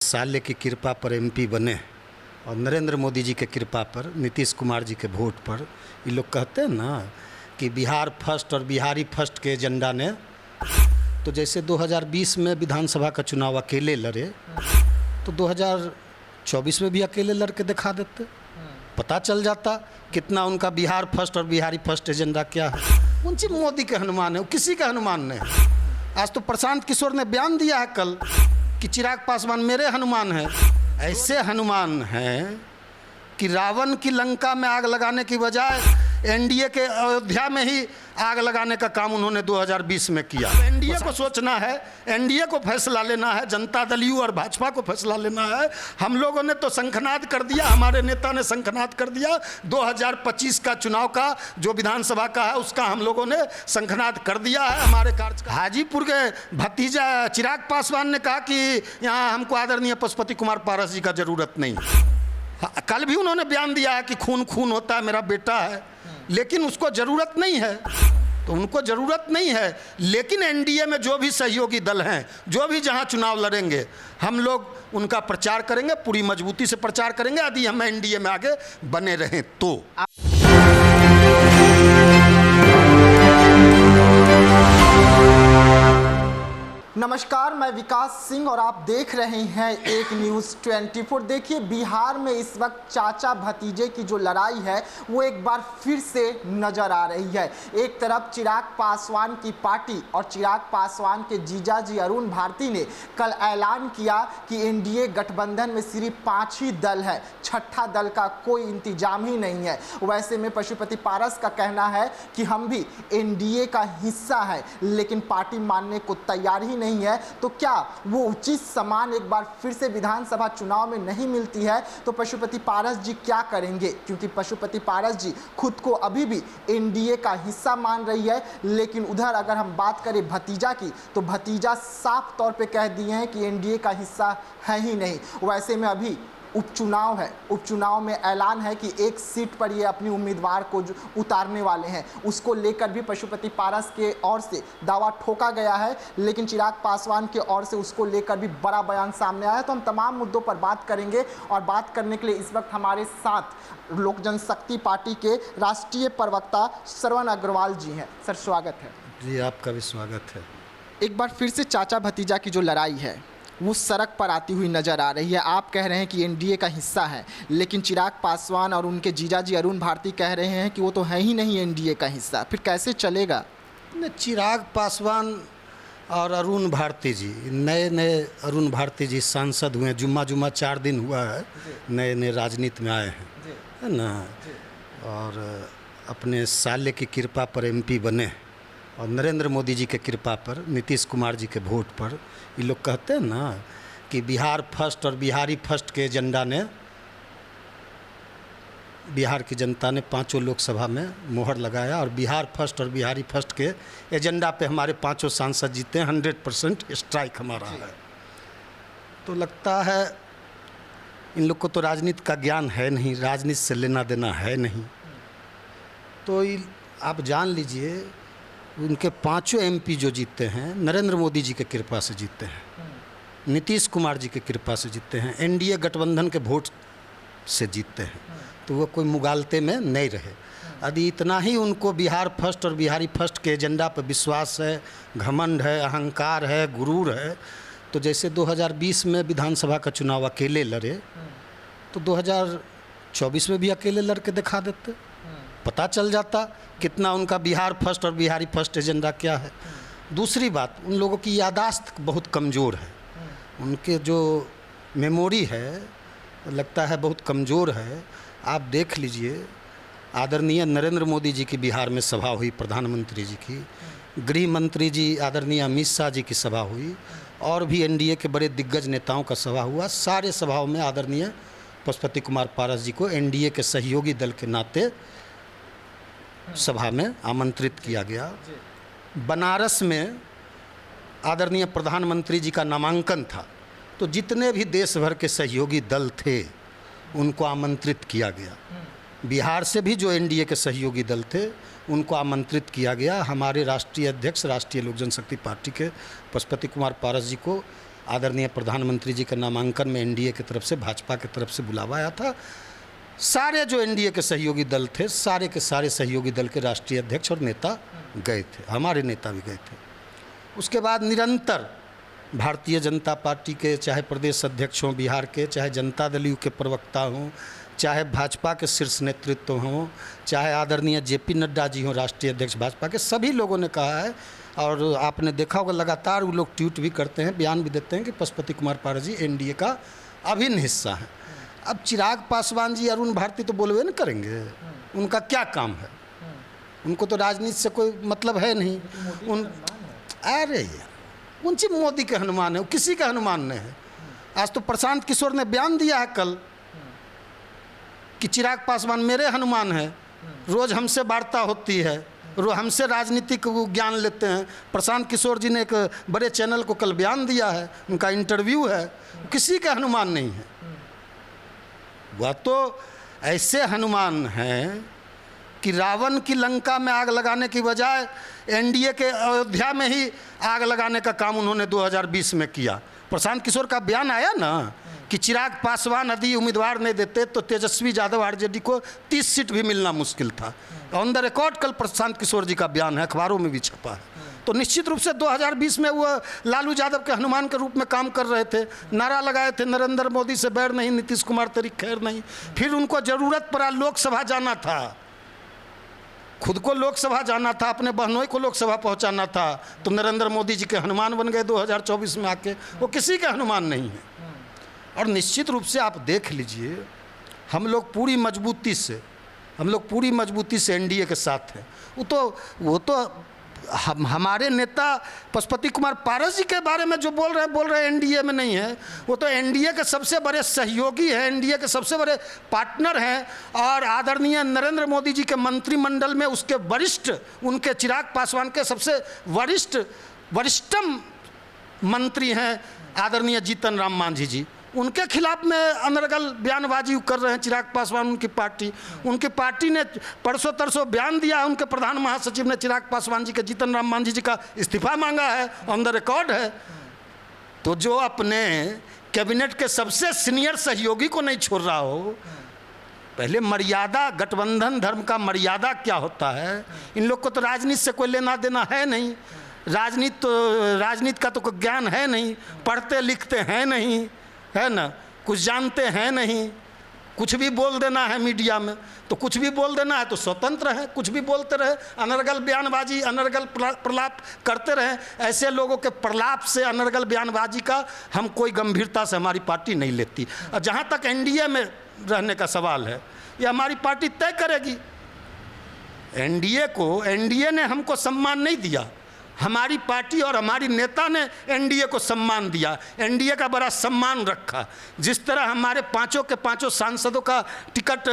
साले की कृपा पर एमपी बने और नरेंद्र मोदी जी के कृपा पर, नीतीश कुमार जी के वोट पर, ये लोग कहते हैं ना कि बिहार फर्स्ट और बिहारी फर्स्ट के एजेंडा ने, तो जैसे 2020 में विधानसभा का चुनाव अकेले लड़े तो 2024 में भी अकेले लड़ के दिखा देते, पता चल जाता कितना उनका बिहार फर्स्ट और बिहारी फर्स्ट एजेंडा क्या है। उनसे मोदी के हनुमान है, किसी का हनुमान नहीं। आज तो प्रशांत किशोर ने बयान दिया है कल कि चिराग पासवान मेरे हनुमान हैं। ऐसे हनुमान हैं कि रावण की लंका में आग लगाने की बजाय एनडीए के अयोध्या में ही आग लगाने का काम उन्होंने 2020 में किया। एनडीए को सोचना है, एनडीए को फैसला लेना है, जनता दल यू और भाजपा को फैसला लेना है। हम लोगों ने तो शंखनाद कर दिया, हमारे नेता ने शंखनाद कर दिया। 2025 का चुनाव का जो विधानसभा का है उसका हम लोगों ने शंखनाद कर दिया है। हमारे हाजीपुर के भतीजा चिराग पासवान ने कहा कि यहाँ हमको आदरणीय पशुपति कुमार पारस जी का जरूरत नहीं। कल भी उन्होंने बयान दिया है कि खून खून होता है, मेरा बेटा है, लेकिन उसको ज़रूरत नहीं है, तो उनको ज़रूरत नहीं है। लेकिन एनडीए में जो भी सहयोगी दल हैं, जो भी जहां चुनाव लड़ेंगे, हम लोग उनका प्रचार करेंगे, पूरी मजबूती से प्रचार करेंगे यदि हम एनडीए में आगे बने रहें तो। नमस्कार, मैं विकास सिंह और आप देख रहे हैं एक न्यूज़ 24। देखिए, बिहार में इस वक्त चाचा भतीजे की जो लड़ाई है वो एक बार फिर से नज़र आ रही है। एक तरफ चिराग पासवान की पार्टी और चिराग पासवान के जीजाजी अरुण भारती ने कल ऐलान किया कि एनडीए गठबंधन में सिर्फ 5 ही दल है, छठा दल का कोई इंतजाम ही नहीं है। वैसे में पशुपति पारस का कहना है कि हम भी एनडीए का हिस्सा है, लेकिन पार्टी मानने को तैयार ही नहीं है। तो क्या वो उचित सम्मान एक बार फिर से विधानसभा चुनाव में नहीं मिलती है तो पशुपति पारस जी क्या करेंगे? क्योंकि पशुपति पारस जी खुद को अभी भी एनडीए का हिस्सा मान रही है, लेकिन उधर अगर हम बात करें भतीजा की तो भतीजा साफ तौर पे कह दिए हैं कि एनडीए का हिस्सा है ही नहीं। वैसे में अभी उपचुनाव है, उपचुनाव में ऐलान है कि एक सीट पर ये अपनी उम्मीदवार को जो उतारने वाले हैं, उसको लेकर भी पशुपति पारस के ओर से दावा ठोका गया है, लेकिन चिराग पासवान के ओर से उसको लेकर भी बड़ा बयान सामने आया। तो हम तमाम मुद्दों पर बात करेंगे और बात करने के लिए इस वक्त हमारे साथ लोक जनशक्ति पार्टी के राष्ट्रीय प्रवक्ता श्रवण अग्रवाल जी हैं। सर, स्वागत है। जी, आपका भी स्वागत है। एक बार फिर से चाचा भतीजा की जो लड़ाई है वो सड़क पर आती हुई नज़र आ रही है। आप कह रहे हैं कि एनडीए का हिस्सा है, लेकिन चिराग पासवान और उनके जीजाजी अरुण भारती कह रहे हैं कि वो तो है ही नहीं एनडीए का हिस्सा। फिर कैसे चलेगा? चिराग पासवान और अरुण भारती जी, नए अरुण भारती जी सांसद हुए, जुम्मा 4 दिन हुआ है, नए राजनीति में आए हैं, है ना, और अपने साले की कृपा पर एमपी बने और नरेंद्र मोदी जी के कृपा पर, नीतीश कुमार जी के वोट पर, ये लोग कहते हैं ना कि बिहार फर्स्ट और बिहारी फर्स्ट के एजेंडा ने, बिहार की जनता ने 5 लोकसभा में मोहर लगाया और बिहार फर्स्ट और बिहारी फर्स्ट के एजेंडा पे हमारे 5 सांसद जीते हैं। 100% स्ट्राइक हमारा है। तो लगता है इन लोग को तो राजनीति का ज्ञान है नहीं, राजनीति से लेना देना है नहीं। तो आप जान लीजिए उनके 5 एमपी जो जीतते हैं नरेंद्र मोदी जी के कृपा से जीतते हैं, नीतीश कुमार जी के कृपा से जीतते हैं, एनडीए गठबंधन के वोट से जीतते हैं। तो वो कोई मुगालते में नहीं रहे। यदि इतना ही उनको बिहार फर्स्ट और बिहारी फर्स्ट के एजेंडा पर विश्वास है, घमंड है, अहंकार है, गुरूर है, तो जैसे 2020 में विधानसभा का चुनाव अकेले लड़े तो 2024 में भी अकेले लड़ के दिखा देते, पता चल जाता कितना उनका बिहार फर्स्ट और बिहारी फर्स्ट एजेंडा क्या है। दूसरी बात, उन लोगों की यादाश्त बहुत कमज़ोर है, उनके जो मेमोरी है लगता है बहुत कमज़ोर है। आप देख लीजिए, आदरणीय नरेंद्र मोदी जी की बिहार में सभा हुई, प्रधानमंत्री जी की, गृह मंत्री जी आदरणीय अमित शाह जी की सभा हुई, और भी एनडीए के बड़े दिग्गज नेताओं का सभा हुआ। सारे सभाओं में आदरणीय पशुपति कुमार पारस जी को एनडीए के सहयोगी दल के नाते सभा में आमंत्रित किया गया। बनारस में आदरणीय प्रधानमंत्री जी का नामांकन था, तो जितने भी देश भर के सहयोगी दल थे उनको आमंत्रित किया गया। बिहार से भी जो एनडीए के सहयोगी दल थे उनको आमंत्रित किया गया। हमारे राष्ट्रीय अध्यक्ष राष्ट्रीय लोक जनशक्ति पार्टी के पशुपति कुमार पारस जी को आदरणीय प्रधानमंत्री जी के नामांकन में एनडीए की तरफ से, भाजपा की तरफ से बुलावा आया था। सारे जो एनडीए के सहयोगी दल थे, सारे के सारे सहयोगी दल के राष्ट्रीय अध्यक्ष और नेता गए थे, हमारे नेता भी गए थे। उसके बाद निरंतर भारतीय जनता पार्टी के चाहे प्रदेश अध्यक्ष हों बिहार के, चाहे जनता दल यू के प्रवक्ता हों, चाहे भाजपा के शीर्ष नेतृत्व हों, चाहे आदरणीय जेपी नड्डा जी हों राष्ट्रीय अध्यक्ष भाजपा के, सभी लोगों ने कहा है, और आपने देखा होगा लगातार वो लोग ट्वीट भी करते हैं, बयान भी देते हैं कि पशुपति कुमार पारस जी एनडीए का अभिन्न हिस्सा है। अब चिराग पासवान जी, अरुण भारती तो बोलवे न करेंगे, उनका क्या काम है? उनको तो राजनीति से कोई मतलब है नहीं। अरे यार, उनकी मोदी के हनुमान है, वो किसी का हनुमान नहीं है। आज तो प्रशांत किशोर ने बयान दिया है कल कि चिराग पासवान मेरे हनुमान है, रोज़ हमसे वार्ता होती है, हमसे राजनीतिक ज्ञान लेते हैं। प्रशांत किशोर जी ने एक बड़े चैनल को कल बयान दिया है, उनका इंटरव्यू है, किसी का हनुमान नहीं है। वह तो ऐसे हनुमान हैं कि रावण की लंका में आग लगाने की बजाय एनडीए के अयोध्या में ही आग लगाने का काम उन्होंने 2020 में किया। प्रशांत किशोर का बयान आया ना कि चिराग पासवान यदि उम्मीदवार नहीं देते तो तेजस्वी यादव आरजेडी को 30 सीट भी मिलना मुश्किल था। ऑन द रिकॉर्ड कल प्रशांत किशोर जी का बयान है, अखबारों में भी छपा है। तो निश्चित रूप से 2020 में वो लालू यादव के हनुमान के रूप में काम कर रहे थे, नारा लगाए थे नरेंद्र मोदी से बैर नहीं, नीतीश कुमार तेरी खैर नहीं। फिर उनको ज़रूरत पड़ा, लोकसभा जाना था, खुद को लोकसभा जाना था, अपने बहनों को लोकसभा पहुंचाना था, तो नरेंद्र मोदी जी के हनुमान बन गए 2024 में आके। वो किसी का हनुमान नहीं है। और निश्चित रूप से आप देख लीजिए, हम लोग पूरी मजबूती से एनडीए के साथ हैं। वो तो हमारे नेता पशुपति कुमार पारस जी के बारे में जो बोल रहे हैं एनडीए में नहीं है। वो तो एनडीए के सबसे बड़े सहयोगी हैं, एनडीए के सबसे बड़े पार्टनर हैं, और आदरणीय नरेंद्र मोदी जी के मंत्रिमंडल में उसके वरिष्ठ, उनके चिराग पासवान के सबसे वरिष्ठतम मंत्री हैं आदरणीय जीतन राम मांझी जी। उनके खिलाफ में अनर्गल बयानबाजी कर रहे हैं चिराग पासवान, उनकी पार्टी ने परसों तरसों बयान दिया है, उनके प्रधान महासचिव ने चिराग पासवान जी के, जीतन राम मांझी जी का इस्तीफा मांगा है, ऑन द रिकॉर्ड है। तो जो अपने कैबिनेट के सबसे सीनियर सहयोगी को नहीं छोड़ रहा हो, पहले मर्यादा, गठबंधन धर्म का मर्यादा क्या होता है? इन लोग को तो राजनीति से कोई लेना देना है नहीं, राजनीति का तो कोई ज्ञान है नहीं, पढ़ते लिखते हैं नहीं, है ना, कुछ जानते हैं नहीं, कुछ भी बोल देना है मीडिया में, तो कुछ भी बोल देना है तो स्वतंत्र है, कुछ भी बोलते रहे, अनर्गल बयानबाजी, अनर्गल प्रलाप करते रहे। ऐसे लोगों के प्रलाप से, अनर्गल बयानबाजी का हम कोई गंभीरता से हमारी पार्टी नहीं लेती। और जहाँ तक एनडीए में रहने का सवाल है, ये हमारी पार्टी तय करेगी। एनडीए ने हमको सम्मान नहीं दिया, हमारी पार्टी और हमारी नेता ने एनडीए को सम्मान दिया, एनडीए का बड़ा सम्मान रखा। जिस तरह हमारे पांचों के पांचों सांसदों का टिकट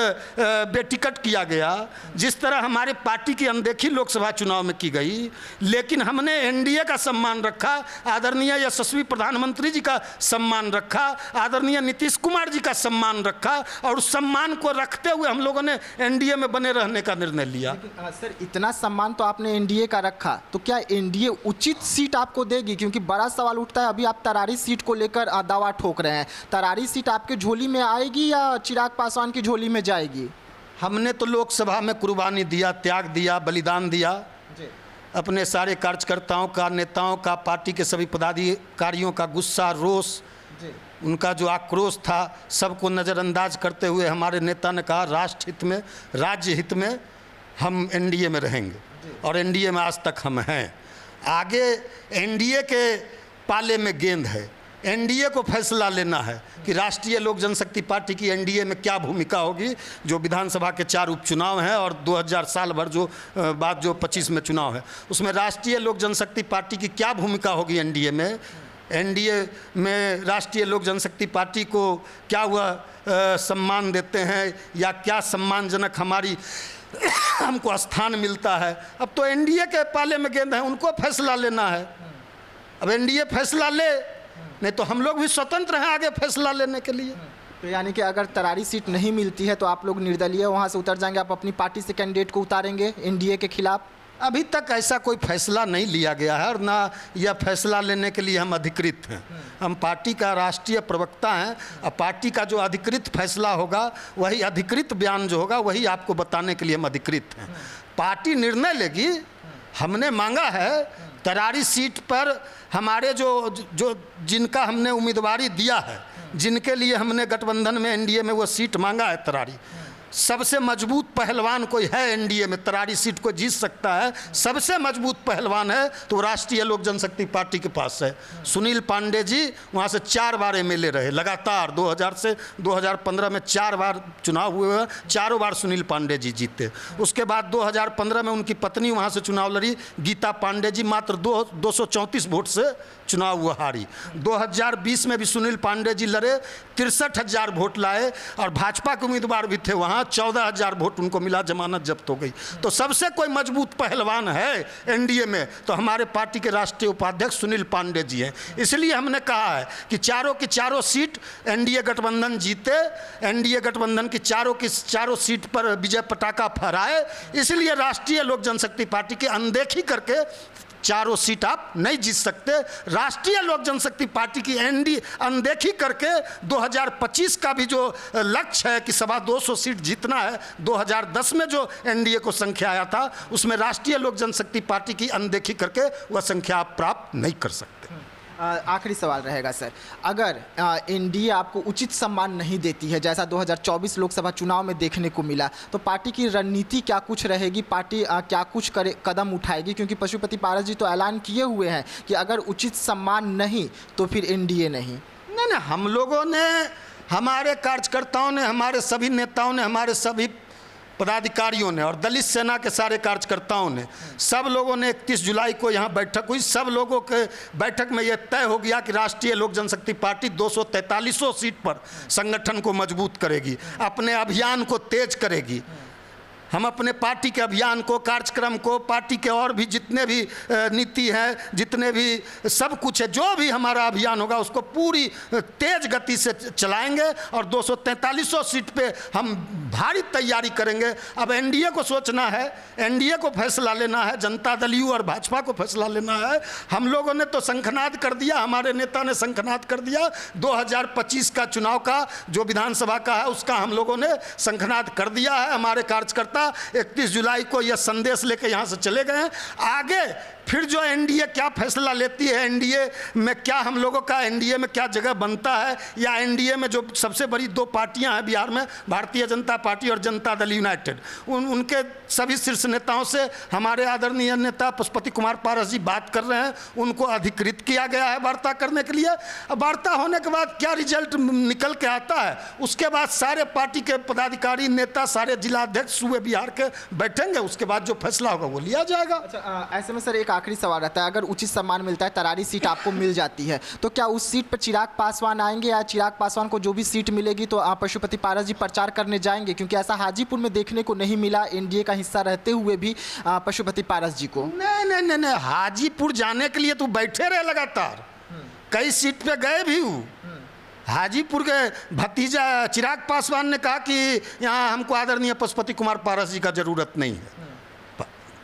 बेटिकट किया गया, जिस तरह हमारे पार्टी की अनदेखी लोकसभा चुनाव में की गई, लेकिन हमने एनडीए का सम्मान रखा, आदरणीय यशस्वी प्रधानमंत्री जी का सम्मान रखा, आदरणीय नीतीश कुमार जी का सम्मान रखा, और उस सम्मान को रखते हुए हम लोगों ने एनडीए में बने रहने का निर्णय लिया। सर, इतना सम्मान तो आपने एनडीए का रखा, तो क्या एनडीए उचित सीट आपको देगी? क्योंकि बड़ा सवाल उठता है, अभी आप तरारी सीट को लेकर दावा ठोक रहे हैं, तरारी सीट आपके झोली में आएगी या चिराग पासवान की झोली में जाएगी? हमने तो लोकसभा में कुर्बानी दिया, त्याग दिया, बलिदान दिया, अपने सारे कार्यकर्ताओं का, नेताओं का, पार्टी के सभी पदाधिकारियों का गुस्सा, रोष, उनका जो आक्रोश था, सबको नज़रअंदाज करते हुए हमारे नेता ने कहा राष्ट्र हित में, राज्य हित में हम एनडीए में रहेंगे, और एनडीए में आज तक हम हैं। आगे एनडीए के पाले में गेंद है, एनडीए को फैसला लेना है कि राष्ट्रीय लोक जनशक्ति पार्टी की एनडीए में क्या भूमिका होगी। जो विधानसभा के 4 उपचुनाव हैं और 2000 साल भर जो बाद जो 25 में चुनाव है, उसमें राष्ट्रीय लोक जनशक्ति पार्टी की क्या भूमिका होगी एनडीए में। एनडीए में राष्ट्रीय लोक जनशक्ति पार्टी को क्या हुआ सम्मान देते हैं, या क्या सम्मानजनक हमको स्थान मिलता है। अब तो एनडीए के पाले में गेंद है, उनको फैसला लेना है। अब एनडीए फैसला ले, नहीं तो हम लोग भी स्वतंत्र हैं आगे फैसला लेने के लिए। तो यानी कि अगर तरारी सीट नहीं मिलती है तो आप लोग निर्दलीय वहां से उतर जाएंगे, आप अपनी पार्टी से कैंडिडेट को उतारेंगे एनडीए के खिलाफ? अभी तक ऐसा कोई फैसला नहीं लिया गया है और ना यह फैसला लेने के लिए हम अधिकृत हैं। हम पार्टी का राष्ट्रीय प्रवक्ता हैं और पार्टी का जो अधिकृत फैसला होगा, वही अधिकृत बयान जो होगा, वही आपको बताने के लिए हम अधिकृत हैं। पार्टी निर्णय लेगी। हमने मांगा है तरारी सीट पर हमारे जो जिनका हमने उम्मीदवारी दिया है, जिनके लिए हमने गठबंधन में एनडीए में वो सीट मांगा है तरारी, सबसे मजबूत पहलवान कोई है एनडीए में, तरारी सीट को जीत सकता है, सबसे मजबूत पहलवान है तो राष्ट्रीय लोक जनशक्ति पार्टी के पास है। सुनील पांडे जी वहाँ से 4 बार एमएलए रहे लगातार, 2000 से 2015 में 4 बार चुनाव हुए हैं, चारों बार सुनील पांडे जी जीते। उसके बाद 2015 में उनकी पत्नी वहाँ से चुनाव लड़ी, गीता पांडे जी, मात्र 234 वोट से चुनाव हुआ हारी। 2020 में भी सुनील पांडे जी लड़े, 63,000 वोट लाए और भाजपा के उम्मीदवार भी थे वहाँ, 14,000 वोट उनको मिला, जमानत जब्त हो गई। तो सबसे कोई मजबूत पहलवान है एनडीए में तो हमारे पार्टी के राष्ट्रीय उपाध्यक्ष सुनील पांडे जी हैं। इसलिए हमने कहा है कि चारों की चारों सीट एनडीए गठबंधन जीते, एनडीए गठबंधन की चारों सीट पर विजय पताका फहराए। इसलिए राष्ट्रीय लोक जनशक्ति पार्टी की अनदेखी करके चारों सीट आप नहीं जीत सकते। राष्ट्रीय लोक जनशक्ति पार्टी की अनदेखी करके 2025 का भी जो लक्ष्य है कि 225 सीट जीतना है, 2010 में जो एनडीए को संख्या आया था उसमें राष्ट्रीय लोक जनशक्ति पार्टी की अनदेखी करके वह संख्या आप प्राप्त नहीं कर सकते। आखिरी सवाल रहेगा सर, अगर एनडीए आपको उचित सम्मान नहीं देती है जैसा 2024 लोकसभा चुनाव में देखने को मिला, तो पार्टी की रणनीति क्या कुछ रहेगी? पार्टी क्या कुछ कदम उठाएगी? क्योंकि पशुपति पारस जी तो ऐलान किए हुए हैं कि अगर उचित सम्मान नहीं तो फिर एनडीए नहीं। नहीं, हम लोगों ने, हमारे कार्यकर्ताओं ने, हमारे सभी नेताओं ने, हमारे सभी पदाधिकारियों ने और दलित सेना के सारे कार्यकर्ताओं ने, सब लोगों ने 31 जुलाई को यहाँ बैठक हुई। सब लोगों के बैठक में यह तय हो गया कि राष्ट्रीय लोक जनशक्ति पार्टी 243 सीट पर संगठन को मजबूत करेगी, अपने अभियान को तेज करेगी। हम अपने पार्टी के अभियान को, कार्यक्रम को, पार्टी के और भी जितने भी नीति हैं, जितने भी सब कुछ है, जो भी हमारा अभियान होगा उसको पूरी तेज गति से चलाएंगे और 243 सीट पे हम भारी तैयारी करेंगे। अब एनडीए को सोचना है, एनडीए को फैसला लेना है, जनता दल यू और भाजपा को फैसला लेना है। हम लोगों ने तो शंखनाद कर दिया, हमारे नेता ने शंखनाद कर दिया। 2025 का चुनाव का जो विधानसभा का है उसका हम लोगों ने शंखनाद कर दिया है। हमारे कार्यकर्ता 31 जुलाई को यह संदेश लेकर यहां से चले गए हैं। आगे फिर जो एनडीए क्या फैसला लेती है, एनडीए में क्या हम लोगों का, एनडीए में क्या जगह बनता है, या एनडीए में जो सबसे बड़ी 2 पार्टियां हैं बिहार में, भारतीय जनता पार्टी और जनता दल यूनाइटेड, उनके सभी शीर्ष नेताओं से हमारे आदरणीय नेता पशुपति कुमार पारस जी बात कर रहे हैं। उनको अधिकृत किया गया है वार्ता करने के लिए। वार्ता होने के बाद क्या रिजल्ट निकल के आता है, उसके बाद सारे पार्टी के पदाधिकारी, नेता, सारे जिलाध्यक्ष सूबे बिहार के बैठेंगे, उसके बाद जो फैसला होगा वो लिया जाएगा। अच्छा, ऐसे में सर एक आखिरी सवाल रहता है, अगर उचित सम्मान मिलता है, तरारी सीट आपको मिल जाती है, तो क्या उस सीट पर चिराग पासवान आएंगे या चिराग पासवान को जो भी सीट मिलेगी तो पशुपति पारस जी प्रचार करने जाएंगे? क्योंकि ऐसा हाजीपुर में देखने को नहीं मिला एनडीए का हिस्सा रहते हुए भी पशुपति पारस जी को। नहीं, हाजीपुर जाने के लिए तो बैठे रहे लगातार, कई सीट पे गए भी हूँ। हाजीपुर के भतीजा चिराग पासवान ने कहा कि यहाँ हमको आदरणीय पशुपति कुमार पारस जी का जरूरत नहीं है।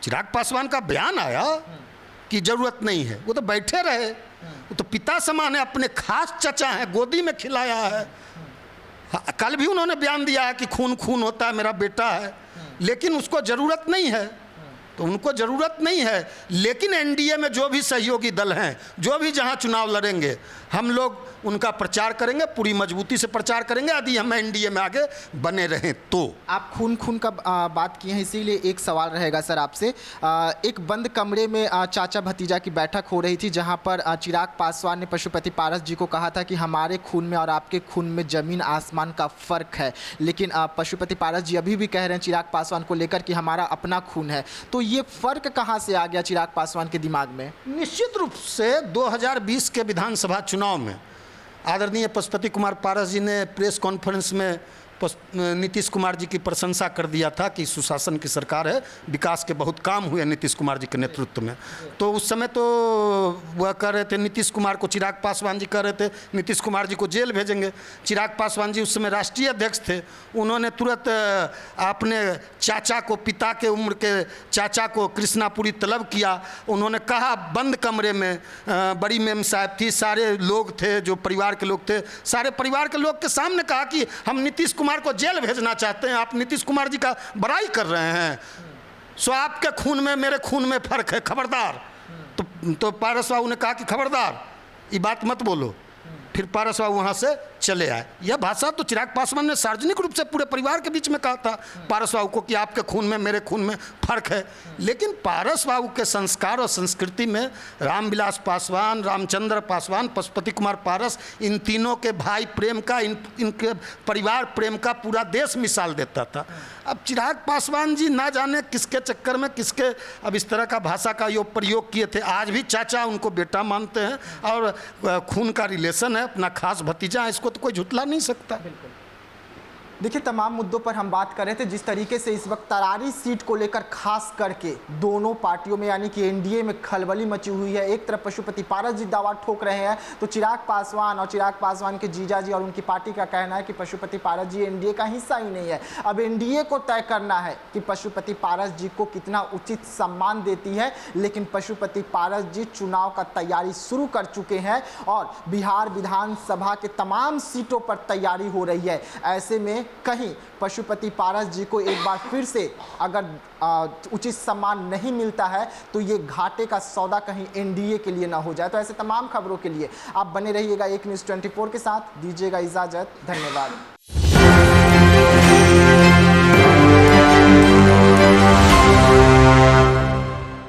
चिराग पासवान का बयान आया कि जरूरत नहीं है, वो तो बैठे रहे। वो तो पिता समान है, अपने खास चचा हैं, गोदी में खिलाया है। कल भी उन्होंने बयान दिया है कि खून खून होता है, मेरा बेटा है, लेकिन उसको जरूरत नहीं है, तो उनको ज़रूरत नहीं है। लेकिन एनडीए में जो भी सहयोगी दल हैं, जो भी जहां चुनाव लड़ेंगे, हम लोग उनका प्रचार करेंगे, पूरी मजबूती से प्रचार करेंगे यदि हम एनडीए में आगे बने रहें तो। आप खून का बात किए हैं, इसीलिए एक सवाल रहेगा सर आपसे। एक बंद कमरे में चाचा भतीजा की बैठक हो रही थी जहां पर चिराग पासवान ने पशुपति पारस जी को कहा था कि हमारे खून में और आपके खून में ज़मीन आसमान का फ़र्क है, लेकिन पशुपति पारस जी अभी भी कह रहे हैं चिराग पासवान को लेकर कि हमारा अपना खून है। तो ये फ़र्क कहाँ से आ गया चिराग पासवान के दिमाग में? निश्चित रूप से 2020 के विधानसभा चुनाव में आदरणीय पशुपति कुमार पारस जी ने प्रेस कॉन्फ्रेंस में नीतीश कुमार जी की प्रशंसा कर दिया था कि सुशासन की सरकार है, विकास के बहुत काम हुए नीतीश कुमार जी के नेतृत्व में। तो उस समय तो वह कह रहे थे, नीतीश कुमार को चिराग पासवान जी कह रहे थे नीतीश कुमार जी को जेल भेजेंगे। चिराग पासवान जी उस समय राष्ट्रीय अध्यक्ष थे, उन्होंने तुरंत अपने चाचा को, पिता के उम्र के चाचा को कृष्णापुरी तलब किया। उन्होंने कहा बंद कमरे में, बड़ी मेम साहब थी, सारे लोग थे जो परिवार के लोग थे, सारे परिवार के लोग के सामने कहा कि हम नीतीश कुमार को जेल भेजना चाहते हैं, आप नीतीश कुमार जी का बड़ाई कर रहे हैं, सो आपके खून में मेरे खून में फर्क है, खबरदार। तो पारस बाबू ने कहा कि खबरदार ये बात मत बोलो। फिर पारस बाबू वहाँ से चले आए। यह भाषा तो चिराग पासवान ने सार्वजनिक रूप से पूरे परिवार के बीच में कहा था पारस बाबू को कि आपके खून में मेरे खून में फर्क है। लेकिन पारस बाबू के संस्कार और संस्कृति में रामविलास पासवान, रामचंद्र पासवान, पशुपति कुमार पारस, इन तीनों के भाई प्रेम का, इनके परिवार प्रेम का पूरा देश मिसाल देता था। अब चिराग पासवान जी ना जाने किसके चक्कर में किसके अब इस तरह का भाषा का यो प्रयोग किए थे। आज भी चाचा उनको बेटा मानते हैं और खून का रिलेशन है, अपना खास भतीजा है, इसको तो कोई झुटला नहीं सकता। देखिए, तमाम मुद्दों पर हम बात कर रहे थे। जिस तरीके से इस वक्त तरारी सीट को लेकर खास करके दोनों पार्टियों में यानी कि एनडीए में खलबली मची हुई है। एक तरफ पशुपति पारस जी दावा ठोक रहे हैं तो चिराग पासवान और चिराग पासवान के जीजा जी और उनकी पार्टी का कहना है कि पशुपति पारस जी एनडीए का हिस्सा ही नहीं है। अब एनडीए को तय करना है कि पशुपति पारस जी को कितना उचित सम्मान देती है। लेकिन पशुपति पारस जी चुनाव का तैयारी शुरू कर चुके हैं और बिहार विधानसभा के तमाम सीटों पर तैयारी हो रही है। ऐसे में कहीं पशुपति पारस जी को एक बार फिर से अगर उचित सम्मान नहीं मिलता है तो ये घाटे का सौदा कहीं एनडीए के लिए ना हो जाए। तो ऐसे तमाम खबरों के लिए आप बने रहिएगा एक न्यूज़ 24 के साथ। दीजिएगा इजाजत, धन्यवाद।